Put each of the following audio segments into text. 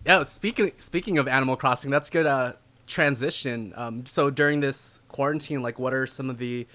Yeah, speaking of Animal Crossing, that's good transition. So during this quarantine, like, what are some of the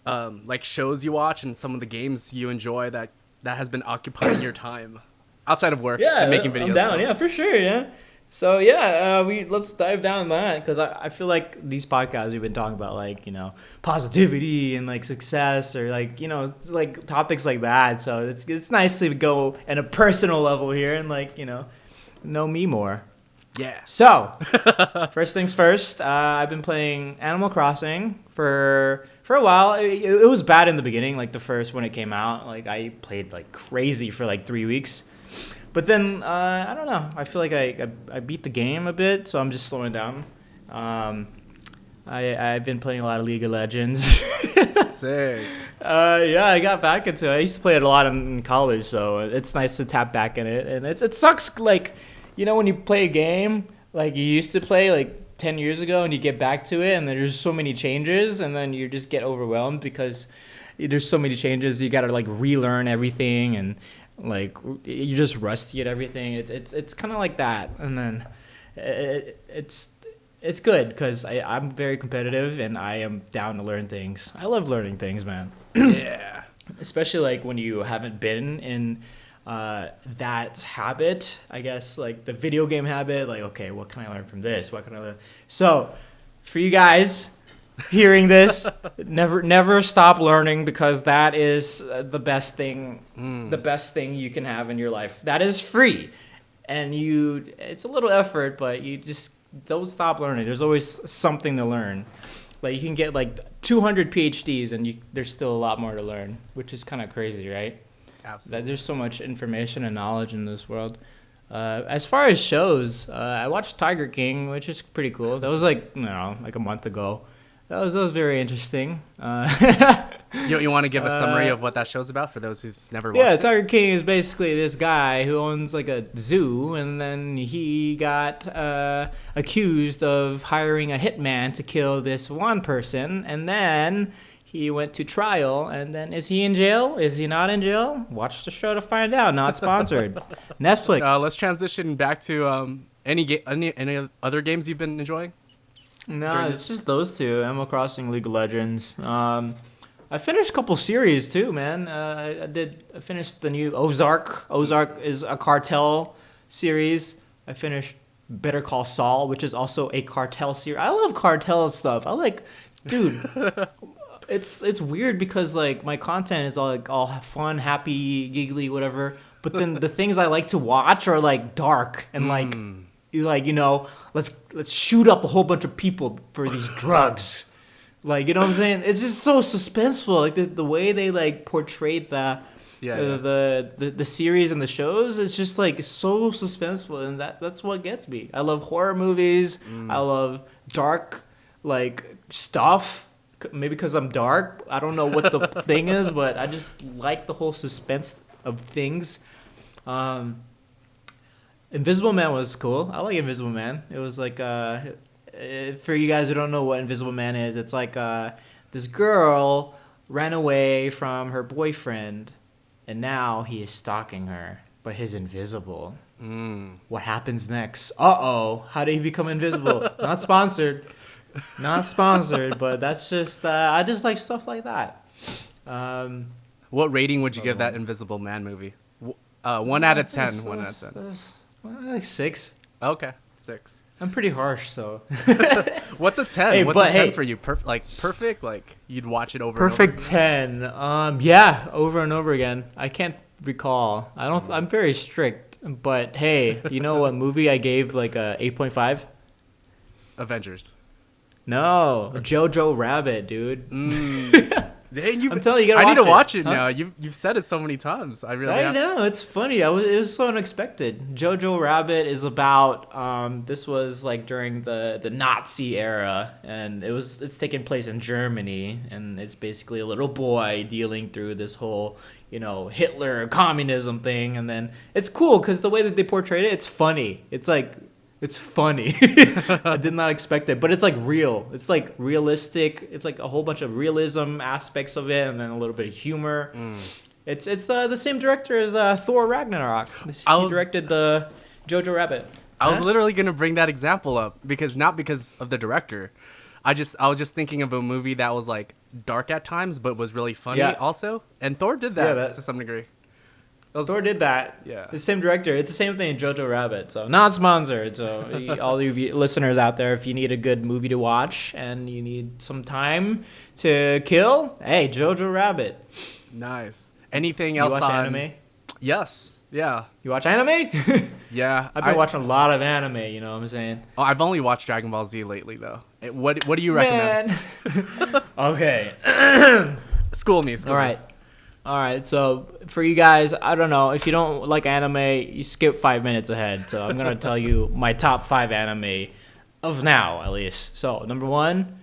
like shows you watch and some of the games you enjoy that has been occupying your time outside of work and making Yeah, I'm videos? down. So Yeah, for sure. Yeah. So yeah, we let's dive down that because I feel like these podcasts we've been talking about like positivity and like success or like it's like topics like that. So it's nice to go at a personal level here and like know me more. yeah, So first things first, I've been playing Animal Crossing for a while. It was bad in the beginning, like the first when it came out. Like I played like crazy for like 3 weeks. But then I don't know. I feel like I beat the game a bit, so I'm just slowing down. Um, I've been playing a lot of League of Legends. sick. Yeah, I got back into it. I used to play it a lot in college, so it's nice to tap back in it. And it sucks like when you play a game like you used to play like 10 years ago, and you get back to it, and there's so many changes, and then you just get overwhelmed because there's so many changes. You gotta like relearn everything and like you're just rusty at everything. It's kind of like that, and then it's good because I'm very competitive and I am down to learn things. I love learning things, man. Yeah, Especially like when you haven't been in that habit, I guess, like the video game habit. Like, okay, what can I learn from this? What can I learn? So, for you guys hearing this, never stop learning because that is the best thing. The best thing you can have in your life. That is free, and it's a little effort, but you just don't stop learning. There's always something to learn. Like you can get like 200 PhDs, and there's still a lot more to learn, which is kind of crazy, right? That absolutely. there's so much information and knowledge in this world. As far as shows, I watched Tiger King, which is pretty cool. That was like like a month ago. That was very interesting. You want to give a summary Uh, of what that show's about for those who've never yeah, watched it? Tiger King is basically this guy who owns like a zoo, and then he got accused of hiring a hitman to kill this one person, and then he went to trial, and then is he in jail? Is he not in jail? Watch the show to find out. Not sponsored. Netflix. Let's transition back to any other games you've been enjoying No, during it's this. just those two. Animal Crossing, League of Legends. I finished a couple series too, man. I finished the new Ozark. Ozark is a cartel series. I finished Better Call Saul, which is also a cartel series. I love cartel stuff. Dude, it's weird because like my content is all fun, happy, giggly, whatever. But then the things I like to watch are like dark and like let's shoot up a whole bunch of people for these drugs. Like, you know what I'm saying? It's just so suspenseful. Like the way they like portrayed Yeah, yeah. the series and the shows is just like so suspenseful, and that's what gets me. I love horror movies. I love dark like stuff. Maybe because I'm dark. I don't know what the thing is, but I just like the whole suspense of things. Um, Invisible Man was cool. I like Invisible Man. It was like for you guys who don't know what Invisible Man is, it's like this girl ran away from her boyfriend, and now he is stalking her, but he's invisible. What happens next? Uh-oh. How did he become invisible? Not sponsored. Not sponsored, but that's just I just like stuff like that. Um, What rating would what's you another give that one? Invisible Man movie? 1 out of 10. 1 out of 10. Like 6. Okay, 6. I'm pretty harsh, so. What's a 10? Hey, What's a but 10 hey, for you? Perfect? Like you'd watch it over and over perfect again? 10. Yeah, over and over again. I can't recall. I don't. I'm very strict, but hey, you know what movie I gave like a 8.5? Avengers. No, Jojo Rabbit, dude. Dang, I'm telling you, you I gotta need to watch it. watch it Huh? now. You've said it so many times. I really I have. know, it's funny. It was so unexpected. Jojo Rabbit is about this was like during the Nazi era, and it's taking place in Germany, and it's basically a little boy dealing through this whole Hitler communism thing, and then it's cool because the way that they portrayed it, it's funny. It's funny. I did not expect it, but it's like real. It's like realistic. It's like a whole bunch of realism aspects of it, and then a little bit of humor. It's the same director as Thor Ragnarok. I He was directed the Jojo Rabbit. I was literally gonna bring that example up not because of the director. I was just thinking of a movie that was like dark at times, but was really funny also. And Thor did that to some degree. Thor did that. Yeah. The same director. It's the same thing in Jojo Rabbit. So not sponsored. So all you listeners out there, if you need a good movie to watch and you need some time to kill, hey, Jojo Rabbit. Nice. Anything else? You watch anime? Yes. Yeah. You watch anime? Yeah. I've been watching a lot of anime. You know what I'm saying? Oh, I've only watched Dragon Ball Z lately, though. What do you recommend? Okay. School me. All right, so for you guys, I don't know, if you don't like anime, you skip 5 minutes ahead. So I'm going to tell you my top 5 anime of now, at least. So, number 1,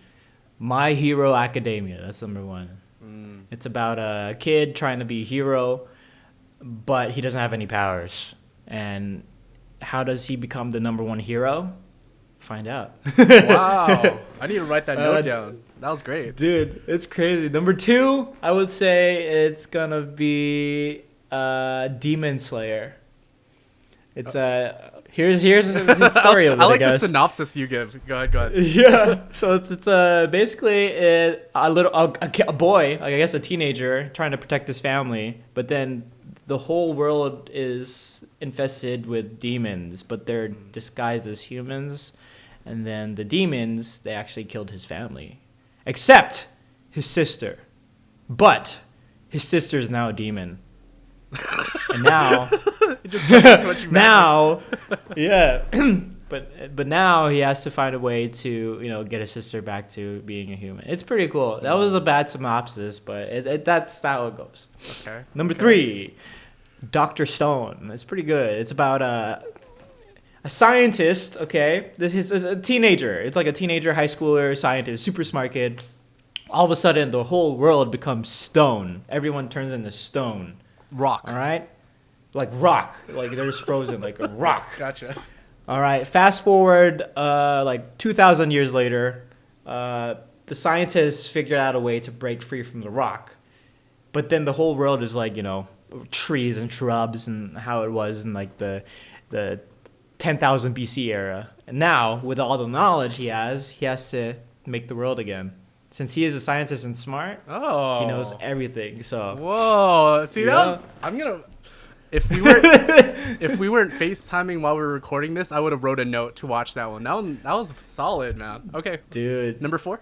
My Hero Academia. That's number 1. It's about a kid trying to be a hero, but he doesn't have any powers. And how does he become the number 1 hero? Find out. Wow. I need to write that note down. That was great. Dude, it's crazy. Number 2, I would say it's going to be Demon Slayer. It's here's the story of it, I like the synopsis you give. Go ahead. Yeah. So it's basically a boy, I guess a teenager, trying to protect his family, but then the whole world is infested with demons, but they're disguised as humans. And then the demons, they actually killed his family. Except his sister. But his sister is now a demon. And now... It just that's what you now... yeah. But now he has to find a way to, get his sister back to being a human. It's pretty cool. That was a bad synopsis, but that's how it goes. Okay. Number 3, Dr. Stone. It's pretty good. It's about a scientist, okay? This is a teenager. It's like a teenager, high schooler, scientist, super smart kid. All of a sudden, the whole world becomes stone. Everyone turns into stone. Rock. All right? Like rock. Like they're just frozen, like a rock. Gotcha. All right. Fast forward, like 2,000 years later, the scientists figured out a way to break free from the rock. But then the whole world is like, trees and shrubs and how it was in like the 10,000 BC era. And now, with all the knowledge he has to make the world again. Since he is a scientist and smart, he knows everything. So whoa, see that? I'm gonna. If we weren't FaceTiming while we were recording this, I would have wrote a note to watch that one. That was solid, man. Okay, dude. Number 4.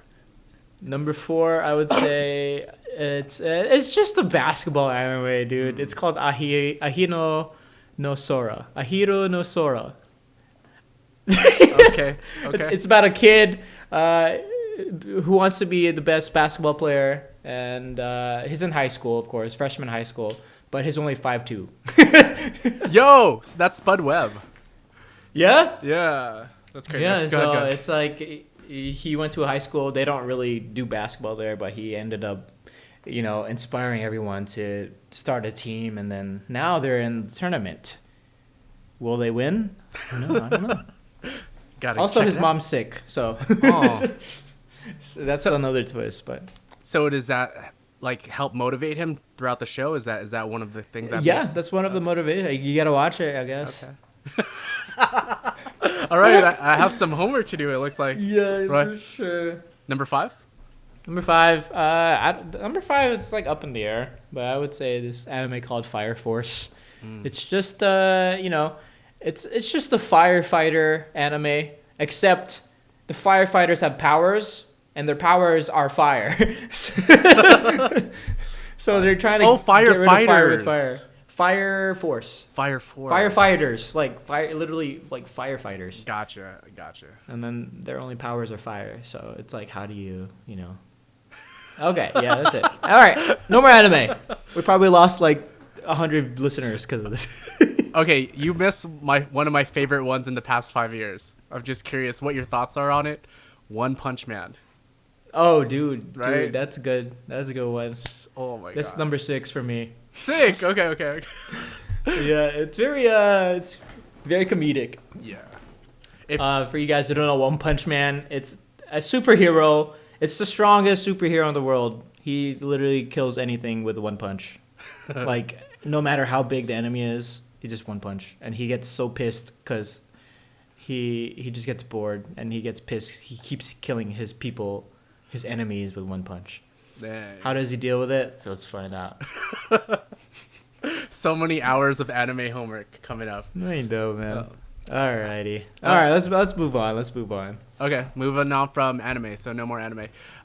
Number 4, I would say it's just a basketball anime, dude. It's called Ahiro no Sora. Ahiro no Sora. Okay. It's about a kid who wants to be the best basketball player, and he's in high school, of course, freshman high school, but he's only 5'2". Yo, so that's Spud Webb. Yeah? Yeah. That's crazy. Yeah, go ahead. It's like he went to a high school. They don't really do basketball there, but he ended up, inspiring everyone to start a team, and then now they're in the tournament. Will they win? I don't know. Also, his mom's sick, so, so that's another twist. But so does that like help motivate him throughout the show? Is that one of the things? That's one of the motivations. You gotta watch it, I guess. Okay. All right, I have some homework to do. It looks like. Yeah, right. For sure. Number 5. Number 5. Number 5 is like up in the air, but I would say this anime called Fire Force. It's just it's just a firefighter anime, except the firefighters have powers, and their powers are fire. So they're trying to get rid of fire with fire. Fire Force. Firefighters, literally like firefighters. Gotcha. And then their only powers are fire. So it's like, how do you Okay, yeah, that's it. All right, no more anime. We probably lost like 100 listeners because of this. Okay, you missed one of my favorite ones in the past 5 years. I'm just curious what your thoughts are on it. One Punch Man. Oh, dude, right? Dude, that's good. That's a good one. Oh my god. That's number 6 for me. Sick. Okay. Yeah, it's very comedic. Yeah. For you guys who don't know, One Punch Man, it's a superhero. It's the strongest superhero in the world. He literally kills anything with one punch. No matter how big the enemy is, he just one punch. And he gets so pissed because he just gets bored and he gets pissed. He keeps killing his people, his enemies with one punch. Dang. How does he deal with it? Let's find out. So many hours of anime homework coming up. I know, man. Alrighty. All right, let's move on. Let's move on. Okay, moving on from anime, so no more anime.